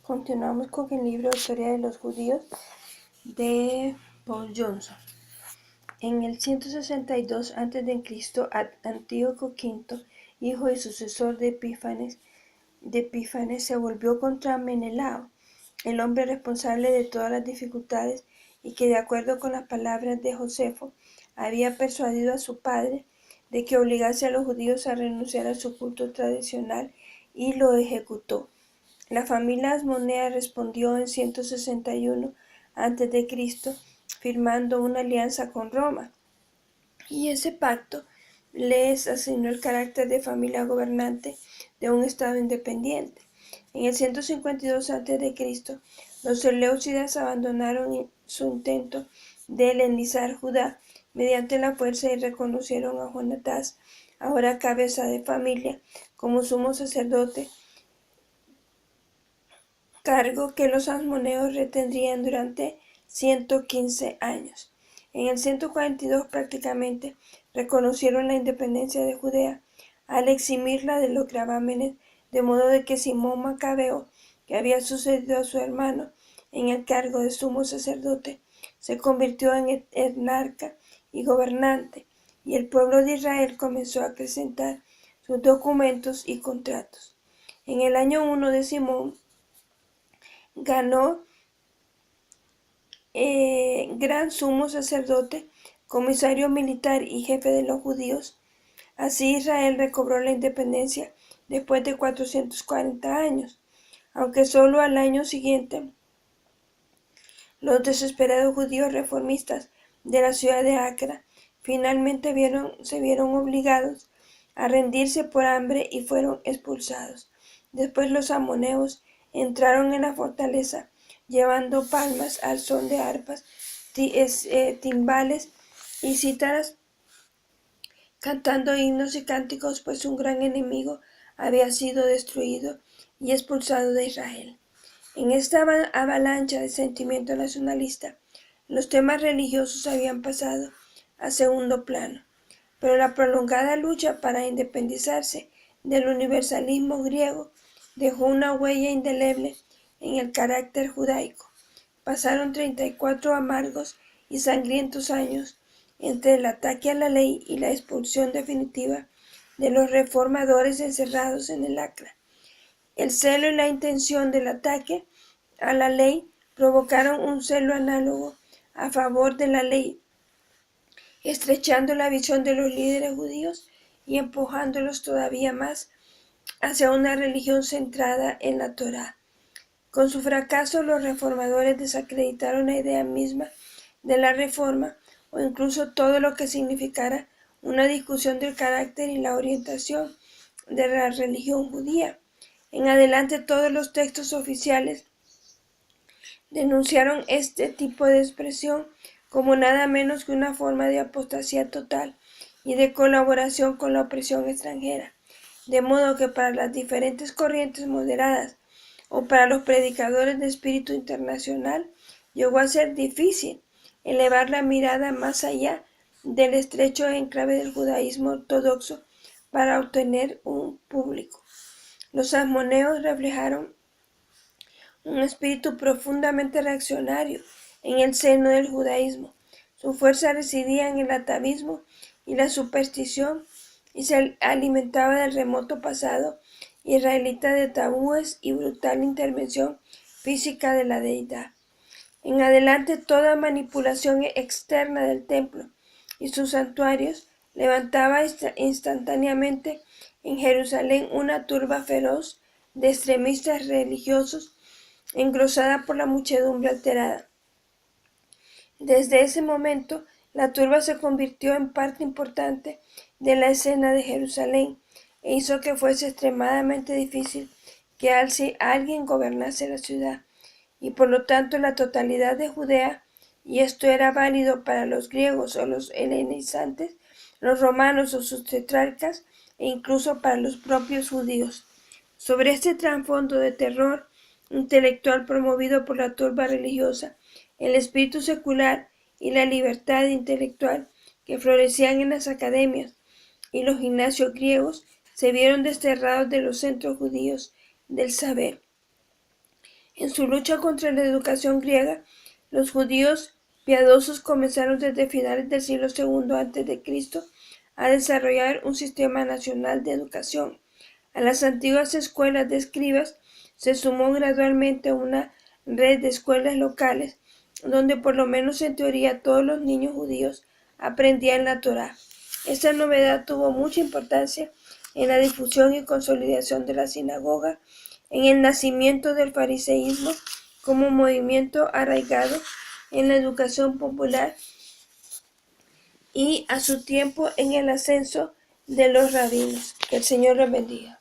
Continuamos con el libro Historia de los Judíos de Paul Johnson. En el 162 a.C., Antíoco V, hijo y sucesor de Epífanes, se volvió contra Menelao, el hombre responsable de todas las dificultades y que, de acuerdo con las palabras de Josefo, había persuadido a su padre de que obligase a los judíos a renunciar a su culto tradicional, y lo ejecutó. La familia Asmonea respondió en 161 a.C., firmando una alianza con Roma, y ese pacto les asignó el carácter de familia gobernante de un estado independiente. En el 152 a.C., los seleucidas abandonaron su intento de helenizar Judá mediante la fuerza y reconocieron a Jonatás, ahora cabeza de familia, como sumo sacerdote, cargo que los asmoneos retendrían durante 115 años. En el 142 prácticamente reconocieron la independencia de Judea al eximirla de los gravámenes, de modo de que Simón Macabeo, que había sucedido a su hermano en el cargo de sumo sacerdote, se convirtió en etnarca y gobernante, y el pueblo de Israel comenzó a presentar sus documentos y contratos. En el año 1 de Simón ganó gran sumo sacerdote, comisario militar y jefe de los judíos. Así Israel recobró la independencia después de 440 años, aunque solo al año siguiente los desesperados judíos reformistas de la ciudad de Acra finalmente se vieron obligados a rendirse por hambre y fueron expulsados. Después los amoneos entraron en la fortaleza llevando palmas al son de arpas, timbales y cítaras, cantando himnos y cánticos, pues un gran enemigo había sido destruido y expulsado de Israel. En esta avalancha de sentimiento nacionalista, los temas religiosos habían pasado a segundo plano, pero la prolongada lucha para independizarse del universalismo griego dejó una huella indeleble en el carácter judaico. Pasaron 34 amargos y sangrientos años entre el ataque a la ley y la expulsión definitiva de los reformadores encerrados en el Acra. El celo y la intención del ataque a la ley provocaron un celo análogo a favor de la ley, estrechando la visión de los líderes judíos y empujándolos todavía más hacia una religión centrada en la Torá. Con su fracaso, los reformadores desacreditaron la idea misma de la reforma, o incluso todo lo que significara una discusión del carácter y la orientación de la religión judía. En adelante, todos los textos oficiales denunciaron este tipo de expresión como nada menos que una forma de apostasía total y de colaboración con la opresión extranjera, de modo que para las diferentes corrientes moderadas o para los predicadores de espíritu internacional llegó a ser difícil elevar la mirada más allá del estrecho enclave del judaísmo ortodoxo para obtener un público. Los asmoneos reflejaron un espíritu profundamente reaccionario en el seno del judaísmo. Su fuerza residía en el atavismo y la superstición, y se alimentaba del remoto pasado israelita de tabúes y brutal intervención física de la deidad. En adelante, toda manipulación externa del templo y sus santuarios levantaba instantáneamente en Jerusalén una turba feroz de extremistas religiosos engrosada por la muchedumbre alterada. Desde ese momento, la turba se convirtió en parte importante de la escena de Jerusalén e hizo que fuese extremadamente difícil que alguien gobernase la ciudad, y por lo tanto la totalidad de Judea, y esto era válido para los griegos o los helenizantes, los romanos o sus tetrarcas, e incluso para los propios judíos. Sobre este trasfondo de terror intelectual promovido por la turba religiosa, el espíritu secular y la libertad intelectual que florecían en las academias y los gimnasios griegos se vieron desterrados de los centros judíos del saber. En su lucha contra la educación griega, los judíos piadosos comenzaron desde finales del siglo II a.C. a desarrollar un sistema nacional de educación. A las antiguas escuelas de escribas se sumó gradualmente una red de escuelas locales, donde por lo menos en teoría todos los niños judíos aprendían la Torá. Esta novedad tuvo mucha importancia en la difusión y consolidación de la sinagoga, en el nacimiento del fariseísmo como movimiento arraigado en la educación popular y a su tiempo en el ascenso de los rabinos. Que el Señor les bendiga.